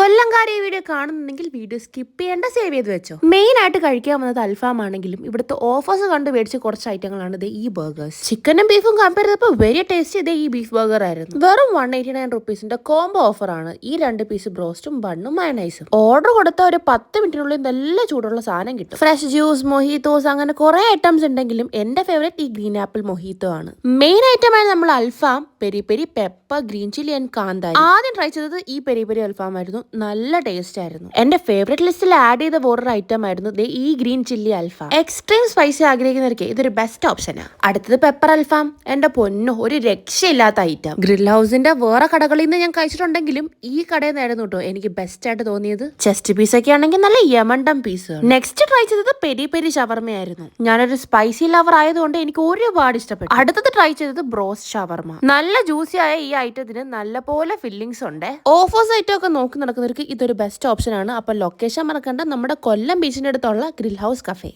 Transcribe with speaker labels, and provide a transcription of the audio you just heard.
Speaker 1: കൊല്ലംകാരെ ഈ വീഡിയോ കാണുന്നുണ്ടെങ്കിൽ video skip ചെയ്യേണ്ട, സേവ് ചെയ്ത് വെച്ചോ. മെയിൻ ആയിട്ട് കഴിക്കാൻ വന്നത് അൽഫാം ആണെങ്കിലും ഇവിടുത്തെ ഓഫേഴ്സ് കണ്ട് മേടിച്ച കുറച്ച് ഐറ്റങ്ങളാണ് ഇത് ഈ ബർഗേഴ്സ്. ചിക്കനും ബീഫും കമ്പയർ ചെയ്തപ്പോൾ വെരി ടേസ്റ്റി ഇത് ഈ ബീഫ് ബർഗർ ആയിരുന്നു. വെറും 189 റുപ്പീസിന്റെ കോംബോ ഓഫർ ആണ് ഈ 2 പീസ് ബ്രോസ്റ്റും ബണ്ണും മയണൈസും. ഓർഡർ കൊടുത്ത ഒരു 10 മിനിറ്റിനുള്ളിൽ നല്ല ചൂടുള്ള സാധനം കിട്ടും. ഫ്രഷ് ജ്യൂസ്, മൊഹീത്തോസ്, അങ്ങനെ കുറെ ഐറ്റംസ് ഉണ്ടെങ്കിലും എന്റെ ഫേവറേറ്റ് ഈ ഗ്രീൻ ആപ്പിൾ മൊഹീത്തോ ആണ്. മെയിൻ ഐറ്റമായി നമ്മൾ അൽഫാം, peri peri, pepper, green chilli and കാന്താരി. ആദ്യം ട്രൈ ചെയ്തത് ഈ പെരി പെരി അൽഫാം ആയിരുന്നു. നല്ല ടേസ്റ്റ് ആയിരുന്നു. എന്റെ ഫേവറേറ്റ് ലിസ്റ്റിൽ ആഡ് ചെയ്ത വേറൊരു ഐറ്റം ആയിരുന്നു ഈ ഗ്രീൻ ചില്ലി അൽഫാം. എക്സ്ട്രീം സ്പൈസി ആഗ്രഹിക്കുന്നവർക്ക് ഇതൊരു ബെസ്റ്റ് ഓപ്ഷനാണ്. അടുത്തത് പെപ്പർ അൽഫാം. എന്റെ പൊന്നോ, ഒരു രക്ഷയില്ലാത്ത ഐറ്റം. ഗ്രിൽ ഹൗസിന്റെ വേറെ കടകളിൽ നിന്ന് ഞാൻ കഴിച്ചിട്ടുണ്ടെങ്കിലും ഈ കടയിൽ നിന്നായിരുന്നു കേട്ടോ എനിക്ക് ബെസ്റ്റ് ആയിട്ട് തോന്നിയത്. ചെസ്റ്റ് പീസ് ഒക്കെ ആണെങ്കിൽ നല്ല യമണ്ടം പീസ്. നെക്സ്റ്റ് ട്രൈ ചെയ്തത് പെരി പെരി ഷവർമയായിരുന്നു. ഞാനൊരു സ്പൈസി ലവർ ആയതുകൊണ്ട് എനിക്ക് ഒരുപാട് ഇഷ്ടപ്പെട്ടു. അടുത്തത് ട്രൈ ചെയ്തത് ബ്രോസ്റ്റ് ഷവർമ. നല്ല ജ്യൂസി ആയ ഈ ഐറ്റത്തിന് നല്ല പോലെ ഫില്ലിങ്സ് ഉണ്ട്. ഓഫേഴ്സ് ഐറ്റം ഒക്കെ നോക്കി നടക്കുന്നവർക്ക് ഇതൊരു ബെസ്റ്റ് ഓപ്ഷൻ ആണ്. അപ്പൊ ലൊക്കേഷൻ മറക്കണ്ട, നമ്മുടെ കൊല്ലം ബീച്ചിന്റെ അടുത്തുള്ള ഗ്രിൽ ഹൗസ് കഫേ.